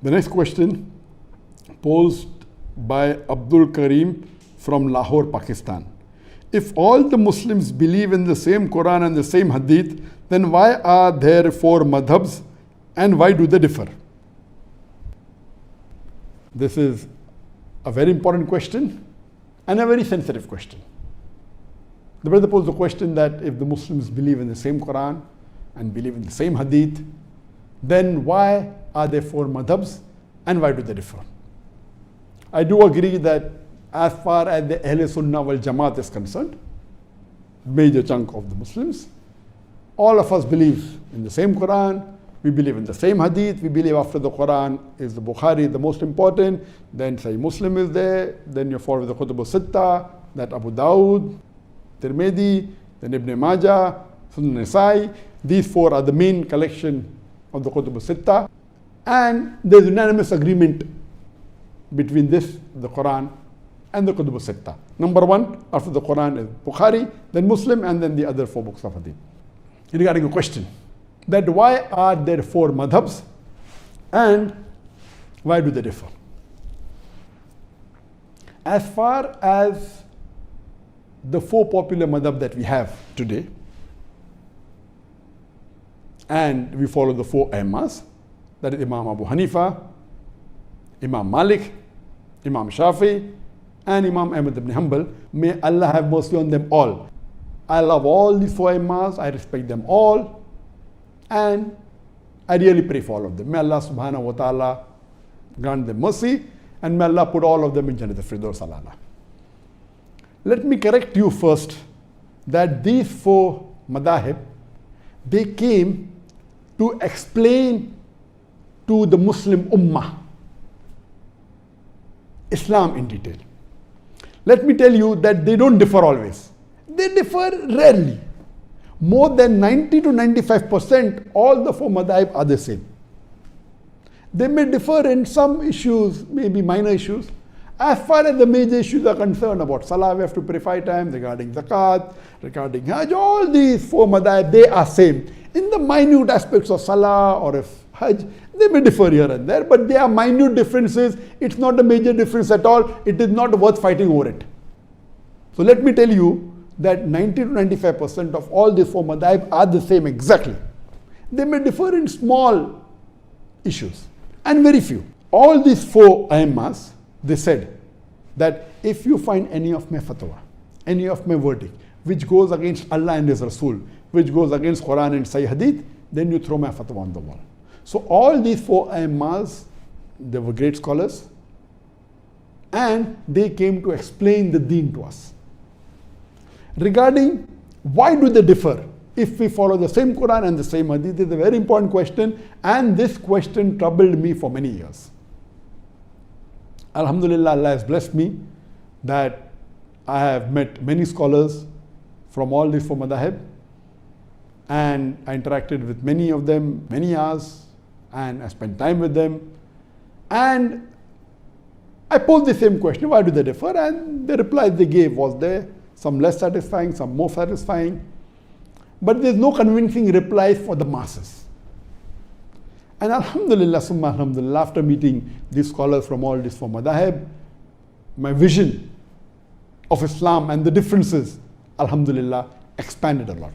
The next question posed by Abdul Karim from Lahore, Pakistan. If all the Muslims believe in the same Quran and the same Hadith, then why are there four madhabs and why do they differ? This is a very important question and a very sensitive question. The brother posed the question that if the Muslims believe in the same Quran and believe in the same Hadith, then why are there four madhabs and why do they differ? I do agree that as far as the Ahl Sunnah wal Jamaat is concerned, major chunk of the Muslims, all of us believe in the same Quran, we believe in the same Hadith, we believe after the Quran is the Bukhari, the most important, then Sahih Muslim is there, then you follow the Kutub al-Sitta, that Abu Dawud, Tirmidhi, then Ibn Majah, Sunan Nasai. These four are the main collection of the Kutub al-Sitta, and there's unanimous agreement between this, the Quran, and the Kutub al-Sitta. Number one, after the Quran is Bukhari, then Muslim, and then the other four books of Hadith. Regarding a question, that why are there four madhabs and why do they differ? As far as the four popular madhab that we have today, and we follow the four Imams, that is Imam Abu Hanifa, Imam Malik, Imam Shafi, and Imam Ahmad ibn Hanbal. May Allah have mercy on them all. I love all these four Imams, I respect them all, and I really pray for all of them. May Allah subhanahu wa ta'ala grant them mercy, and may Allah put all of them in Jannat al-Firdaus al-A'la. Let me correct you first that these four madahib, they came to explain to the Muslim Ummah Islam in detail. Let me tell you that they don't differ always. They differ rarely. More than 90 to 95%, all the four madhab are the same. They may differ in some issues, maybe minor issues. As far as the major issues are concerned, about Salah, we have to pray 5 times, regarding Zakat, regarding Hajj, all these four madhab, they are same. In the minute aspects of Salah or if Hajj, they may differ here and there, but they are minute differences. It's not a major difference at all. It is not worth fighting over it. So let me tell you that 90 to 95% of all these four madhab are the same exactly. They may differ in small issues and very few. All these four Aimmas, they said that if you find any of my fatwa, any of my verdict, which goes against Allah and His Rasul, which goes against Quran and Sahih Hadith, then you throw my fatwa on the wall. So all these four Aimmas, they were great scholars, and they came to explain the deen to us. Regarding why do they differ if we follow the same Quran and the same Hadith, is a very important question, and this question troubled me for many years. Alhamdulillah, Allah has blessed me that I have met many scholars from all these four madhab, and I interacted with many of them many hours, and I spent time with them, and I posed the same question, why do they differ? And the replies they gave was there, some less satisfying, some more satisfying, but there's no convincing replies for the masses. And alhamdulillah, summa alhamdulillah, after meeting these scholars from all these four madhab, my vision of Islam and the differences, alhamdulillah, expanded a lot.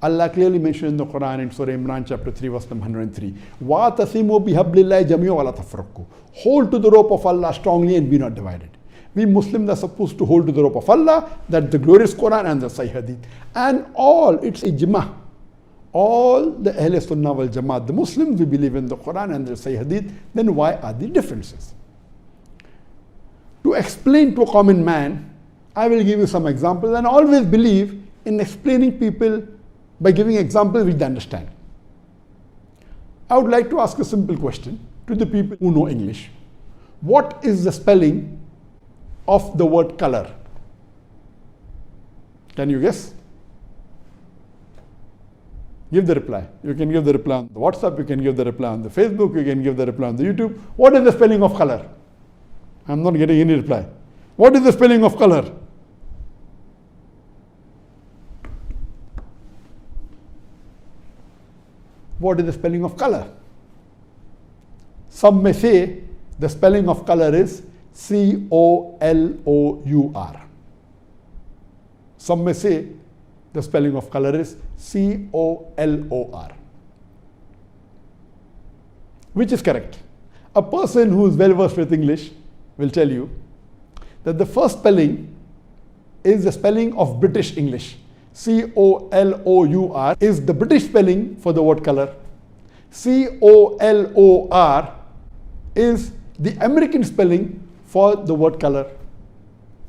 Allah clearly mentioned in the Quran in Surah Imran chapter 3 verse number 103, وَاتَصِمُوا بِحَبْلِ اللَّهِ جَمِيعًا وَلَا تَفَرَّقُوا. Hold to the rope of Allah strongly and be not divided. We Muslims are supposed to hold to the rope of Allah, that the glorious Quran and the Sahih Hadith. And all, it's ijma. All the Ahl Sunnah wal Jamaat, the Muslims, we believe in the Quran and the Sahih Hadith, then why are the differences? To explain to a common man, I will give you some examples, and always believe in explaining people by giving examples which they understand. I would like to ask a simple question to the people who know English. What is the spelling of the word color? Can you guess? Give the reply. You can give the reply on the WhatsApp, you can give the reply on the Facebook, you can give the reply on the YouTube. What is the spelling of color? I'm not getting any reply. What is the spelling of color? What is the spelling of color? Some may say the spelling of color is C-O-L-O-U-R. Some may say the spelling of color is C-O-L-O-R. Which is correct? A person who is well versed with English will tell you that the first spelling is the spelling of British English. C-O-L-O-U-R is the British spelling for the word color. C-O-L-O-R is the American spelling for the word color.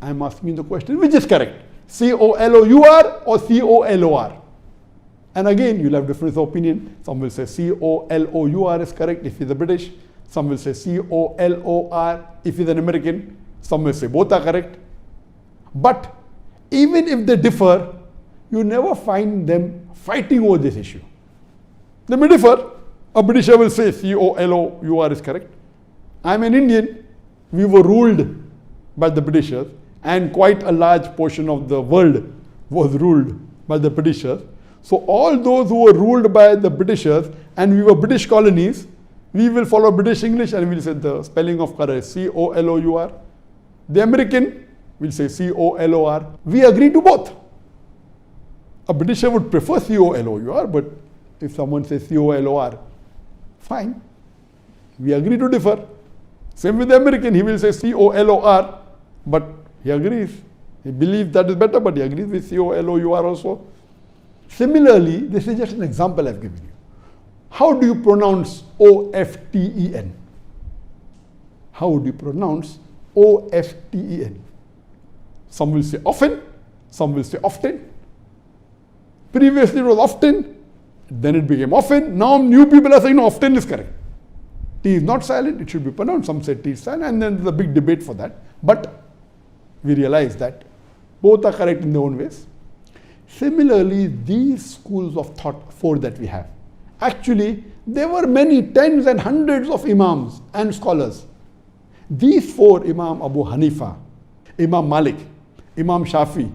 I am asking the question, which is correct? C-O-L-O-U-R or C-O-L-O-R? And again, you'll have difference of opinion. Some will say C-O-L-O-U-R is correct if he's a British. Some will say C-O-L-O-R if he's an American. Some will say both are correct. But even if they differ, you never find them fighting over this issue. They may differ. A Britisher will say C-O-L-O-U-R is correct. I'm an Indian. We were ruled by the Britishers, and quite a large portion of the world was ruled by the Britishers. So all those who were ruled by the Britishers and we were British colonies, we will follow British English and we'll say the spelling of color is C-O-L-O-U-R. The American will say C-O-L-O-R. We agree to both. A Britisher would prefer C-O-L-O-U-R, but if someone says C-O-L-O-R, fine. We agree to differ. Same with the American, he will say C-O-L-O-R, but he agrees. He believes that is better, but he agrees with C-O-L-O-U-R also. Similarly, this is just an example I've given you. How do you pronounce O-F-T-E-N? How do you pronounce O-F-T-E-N? Some will say often, some will say often. Previously it was often, then it became often. Now new people are saying no, often is correct. T is not silent, it should be pronounced. Some say T is silent, and then there's a big debate for that. But we realize that both are correct in their own ways. Similarly, these schools of thought, four that we have, actually there were many tens and hundreds of imams and scholars. These four, Imam Abu Hanifa, Imam Malik, Imam Shafi,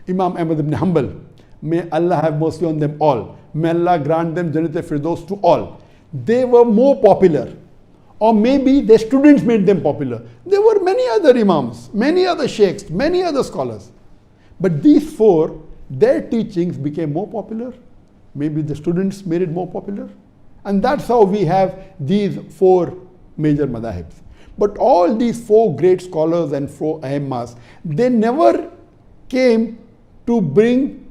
Imam Ahmad ibn Hanbal, may Allah have mercy on them all. May Allah grant them Jannat al-Firdaus to all. They were more popular, or maybe their students made them popular. There were many other imams, many other sheikhs, many other scholars. But these four, their teachings became more popular. Maybe the students made it more popular. And that's how we have these four major madhabs. But all these four great scholars and four aimmas, they never came to bring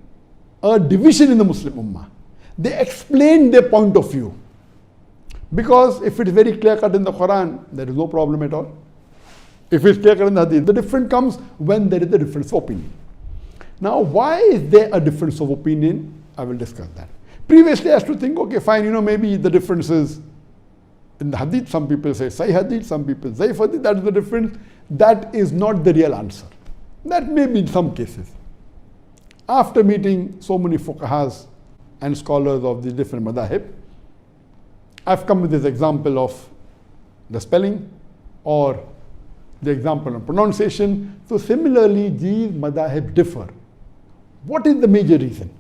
a division in the Muslim Ummah. They explained their point of view. Because if it's very clear cut in the Quran, there is no problem at all. If it's clear cut in the Hadith, the difference comes when there is a difference of opinion. Now, why is there a difference of opinion? I will discuss that. Previously, I used to think, okay, fine, maybe the difference is in the Hadith. Some people say Sahih Hadith, some people Zaif Hadith. That is the difference. That is not the real answer. That may be in some cases. After meeting so many fuqahas and scholars of the different madhab, I've come with this example of the spelling or the example of pronunciation. So similarly, these madhab differ. What is the major reason?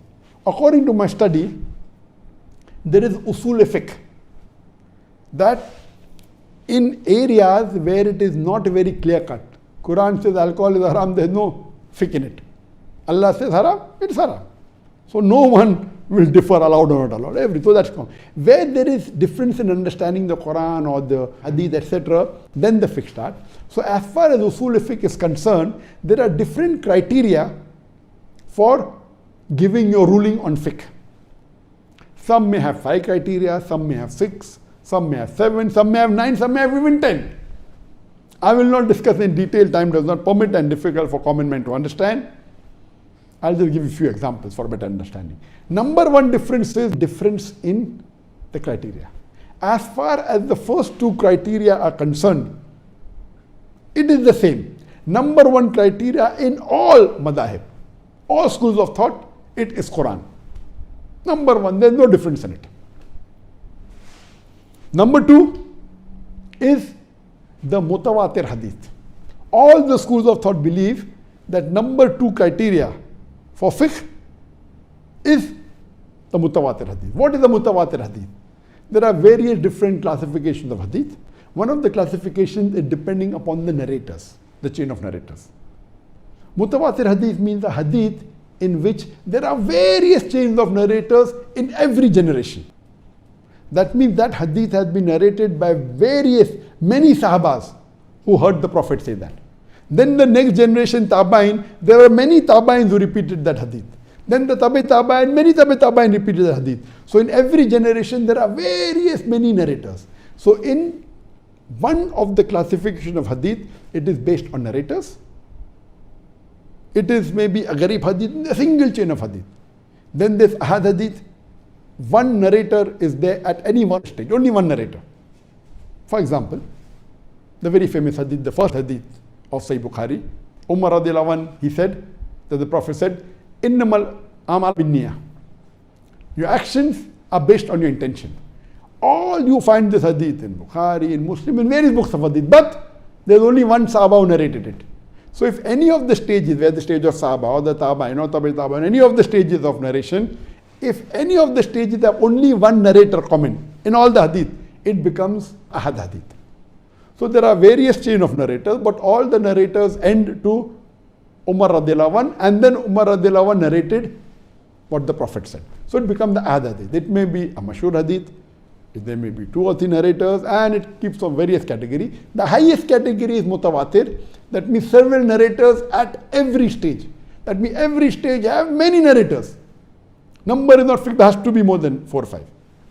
According to my study, there is usul fiqh, that in areas where it is not very clear cut, Quran says alcohol is haram, there is no fiqh in it. Allah says haram, it's haram. So no one will differ allowed or not allowed. So that's common. Where there is difference in understanding the Quran or the Hadith, etc., then the fiqh starts. So as far as usul fiqh is concerned, there are different criteria for giving your ruling on fiqh. Some may have 5 criteria, some may have 6, some may have 7, some may have 9, some may have even 10. I will not discuss in detail, time does not permit and difficult for common man to understand. I'll just give you a few examples for better understanding. Number one difference is difference in the criteria. As far as the first 2 criteria are concerned, it is the same. Number one criteria in all madhab, all schools of thought, it is Quran. Number one, there is no difference in it. Number 2 is the mutawatir hadith. All the schools of thought believe that number 2 criteria for fiqh is the mutawatir hadith. What is the mutawatir hadith? There are various different classifications of hadith. One of the classifications is depending upon the narrators, the chain of narrators. Mutawatir hadith means a hadith in which there are various chains of narrators in every generation. That means that hadith has been narrated by many sahabas who heard the Prophet say that. Then the next generation, Tabain, there are many Tabains who repeated that hadith. Then the Tabain, many Tabain repeated that hadith. So in every generation, there are many narrators. So in one of the classification of hadith, it is based on narrators. It is maybe a Gharib hadith, a single chain of hadith. Then there's Ahad hadith. One narrator is there at any one stage, only one narrator. For example, the very famous hadith, the first hadith of Sahih Bukhari, Umar radiallahu anh, he said, that the Prophet said, Innamal amal binniyah. Your actions are based on your intention. All you find this hadith in Bukhari, in Muslim, in various books of hadith, but there's only one Sahaba who narrated it. So if any of the stages, where the stage of Sahaba or the Tabain or Tabain, any of the stages of narration, if any of the stages have only one narrator comment in all the hadith, it becomes Ahad hadith. So there are various chain of narrators, but all the narrators end to Umar radiallahu anh, and then Umar radiallahu anh narrated what the Prophet said. So it becomes the Ahad hadith. It may be a mashhur hadith, there may be 2 or 3 narrators, and it keeps on various categories. The highest category is mutawatir. That means several narrators at every stage. That means every stage have many narrators. Number is not fixed, there has to be more than 4 or 5.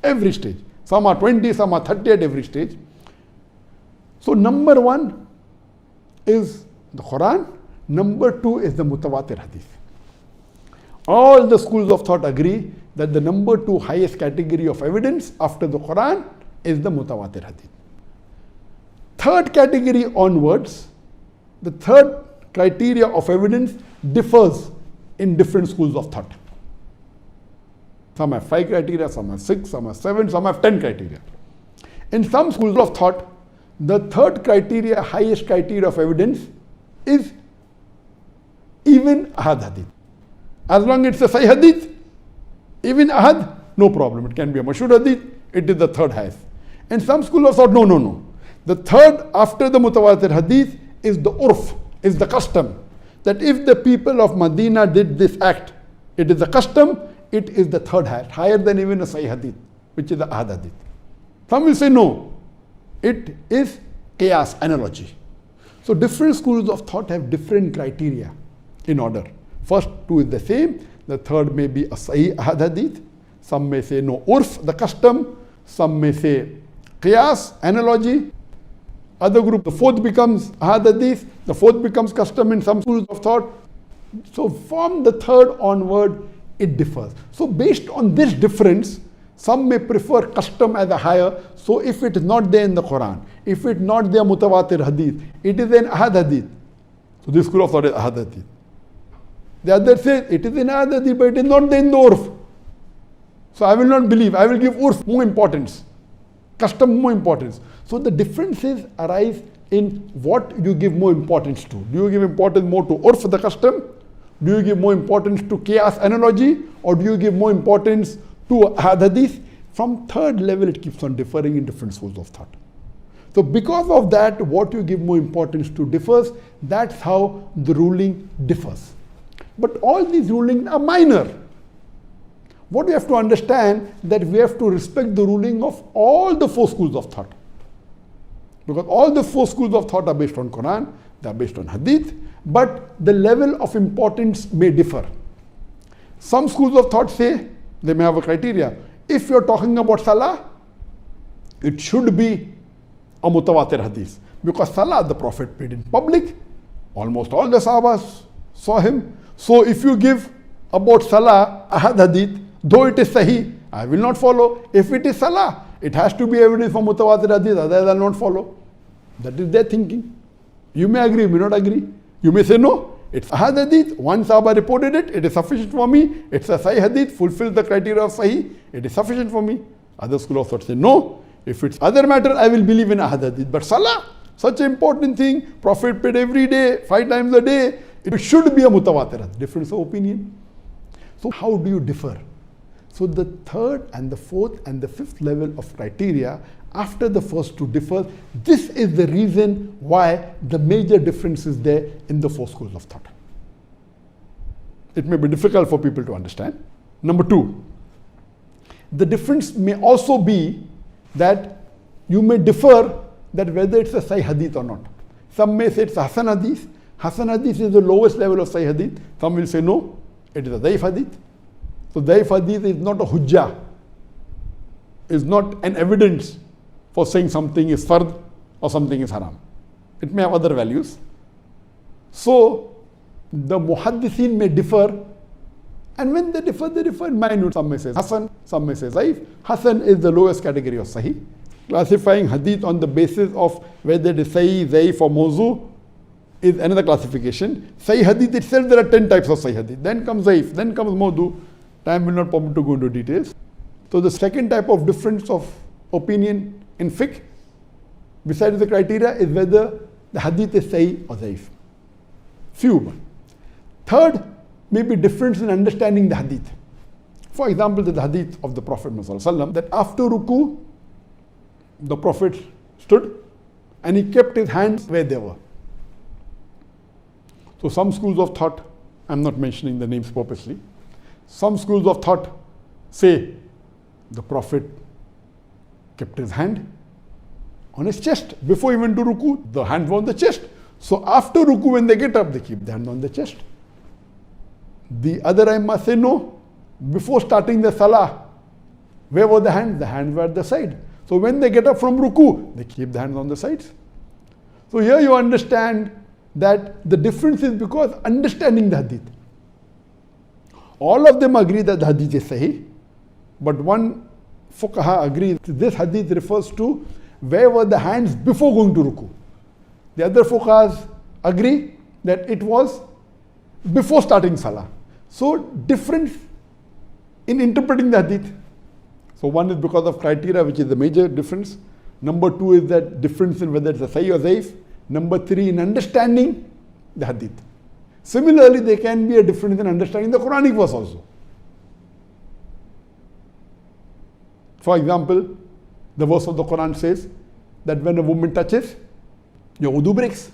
Every stage. Some are 20, some are 30 at every stage. So number 1 is the Quran. Number 2 is the mutawatir hadith. All the schools of thought agree that the number 2 highest category of evidence after the Quran is the mutawatir hadith. Third category onwards, the third criteria of evidence differs in different schools of thought. Some have 5 criteria, some have 6, some have 7, some have 10 criteria. In some schools of thought, the third criteria, highest criteria of evidence is even Ahad hadith. As long as it's a Sahih hadith, even Ahad, no problem. It can be a mashhur hadith, it is the third highest. In some school of thought, no. The third after the mutawatir hadith is the urf, is the custom. That if the people of Medina did this act, it is a custom, it is the third highest, higher than even a Sahih hadith, which is the Ahad hadith. Some will say no, it is qiyas, analogy. So different schools of thought have different criteria in order. First 2 is the same, the third may be a Sahih Ahad hadith, some may say no, urf, the custom, some may say qiyas, analogy. Other group, the fourth becomes Ahad hadith, the fourth becomes custom in some schools of thought. So from the third onward, it differs. So based on this difference, some may prefer custom as a higher. So if it is not there in the Quran, if it is not there mutawatir hadith, it is an Ahad hadith. So this school of thought is Ahad hadith. The other says it is in Ahad hadith, but it is not there in the urf. So I will not believe, I will give urf more importance, custom more importance. So the differences arise in what you give more importance to. Do you give importance more to urf, the custom? Do you give more importance to qiyas, analogy? Or do you give more importance to Ahad hadith? From third level, it keeps on differing in different schools of thought. So because of that, what you give more importance to differs. That's how the ruling differs. But all these rulings are minor. What we have to understand, that we have to respect the ruling of all the 4 schools of thought. Because all the 4 schools of thought are based on Quran, they are based on hadith, but the level of importance may differ. Some schools of thought say, they may have a criteria. If you're talking about salah, it should be a mutawatir hadith. Because salah, the Prophet prayed in public, almost all the sahabas saw him. So if you give about salah, Ahad hadith, though it is sahih, I will not follow. If it is salah, it has to be evidence for mutawatir hadith, otherwise I will not follow. That is their thinking. You may agree, you may not agree. You may say no, it's Ahad hadith, one Sahaba reported it, it is sufficient for me. It's a Sahih hadith, fulfills the criteria of Sahih, it is sufficient for me. Other school of thought say no, if it's other matter, I will believe in Ahad hadith. But salah, such an important thing, Prophet prayed every day, 5 times a day, it should be a mutawatir hadith. Difference of opinion. So how do you differ? So the third and the fourth and the fifth level of criteria after the first two differ. This is the reason why the major difference is there in the four schools of thought. It may be difficult for people to understand. Number two, the difference may also be that you may differ that whether it's a Sahih Hadith or not. Some may say it's a Hasan Hadith. Hasan Hadith is the lowest level of Sahih Hadith. Some will say no, it is a Daif Hadith. So Daif Hadith is not a Hujjah, is not an evidence for saying something is fard or something is haram. It may have other values. So the muhaddithin may differ, and when they differ in minute. Some may say Hasan, some may say Zaif. Hasan is the lowest category of Sahih. Classifying hadith on the basis of whether it is Sahih, Zaif or Mawzu is another classification. Sahih Hadith itself, there are 10 types of Sahih Hadith. Then comes Zaif, then comes Mawdu. Time will not permit to go into details. So the second type of difference of opinion in fiqh, besides the criteria, is whether the hadith is Sahih or Zaif. Few. Third, may be difference in understanding the hadith. For example, the hadith of the Prophet ﷺ, that after ruku, the Prophet stood and he kept his hands where they were. So some schools of thought, I'm not mentioning the names purposely, some schools of thought say the Prophet kept his hand on his chest. Before he went to ruku, the hands were on the chest. So after ruku, when they get up, they keep the hand on the chest. The other Aimma say no. Before starting the salah, where were the hands? The hands were at the side. So when they get up from ruku, they keep the hands on the sides. So here you understand that the difference is because understanding the hadith. All of them agree that the hadith is sahih, but one fuqaha agrees this hadith refers to where were the hands before going to ruku. The other fuqahas agree that it was before starting salah. So difference in interpreting the hadith. So one is because of criteria, which is the major difference. Number two is that difference in whether it's a sahih or zaif. Number three, in understanding the hadith. Similarly, there can be a difference in understanding the Quranic verse also. For example, the verse of the Quran says that when a woman touches, your wudu breaks.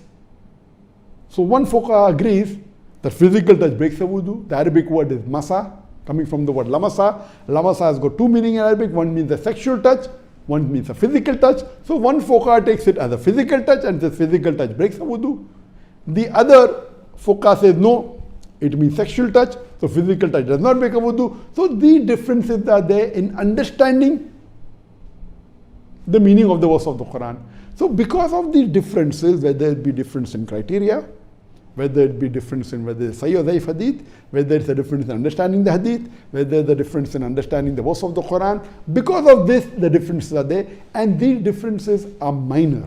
So one fuqaha agrees that physical touch breaks the wudu. The Arabic word is masa, coming from the word lamasa. Lamasa has got two meanings in Arabic. One means a sexual touch, one means a physical touch. So one fuqaha takes it as a physical touch and says physical touch breaks the wudu. The other fuqaha says no, it means sexual touch, so physical touch does not break a wudu. So the differences are there in understanding the meaning of the verse of the Quran. So because of these differences, whether it be difference in criteria, whether it be difference in whether it's Sahih or Zaif hadith, whether it's a difference in understanding the hadith, whether the difference in understanding the verse of the Quran, because of this, the differences are there, and these differences are minor.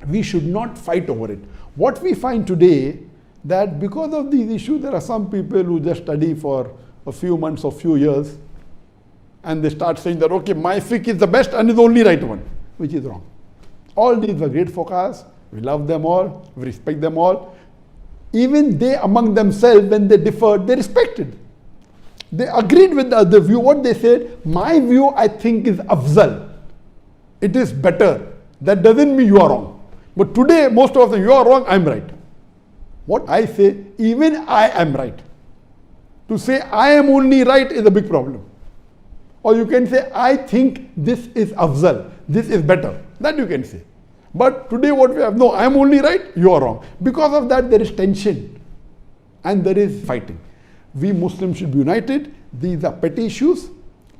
We should not fight over it. What we find today, that because of these issues, there are some people who just study for a few months or few years, and they start saying that, okay, my fiqh is the best and is the only right one, which is wrong. All these were great fuqahas. We love them all, we respect them all. Even they among themselves, when they differed, they respected. They agreed with the other view. What they said, my view I think is afzal. It is better. That doesn't mean you are wrong. But today, most of them, you are wrong, I'm right. What I say, even I am right. To say I am only right is a big problem. Or you can say, I think this is afzal, this is better. That you can say. But today what we have, no, I am only right, you are wrong. Because of that, there is tension and there is fighting. We Muslims should be united. These are petty issues.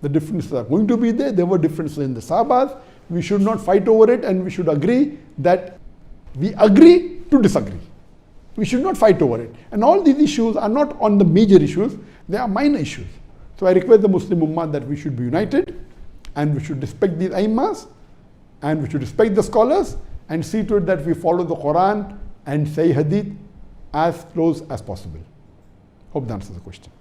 The differences are going to be there. There were differences in the Sahabas. We should not fight over it, and we should agree that we agree to disagree. We should not fight over it. And all these issues are not on the major issues, they are minor issues. So I request the Muslim Ummah that we should be united, and we should respect these Aimmas, and we should respect the scholars, and see to it that we follow the Quran and Sahih Hadith as close as possible. Hope that answers the question.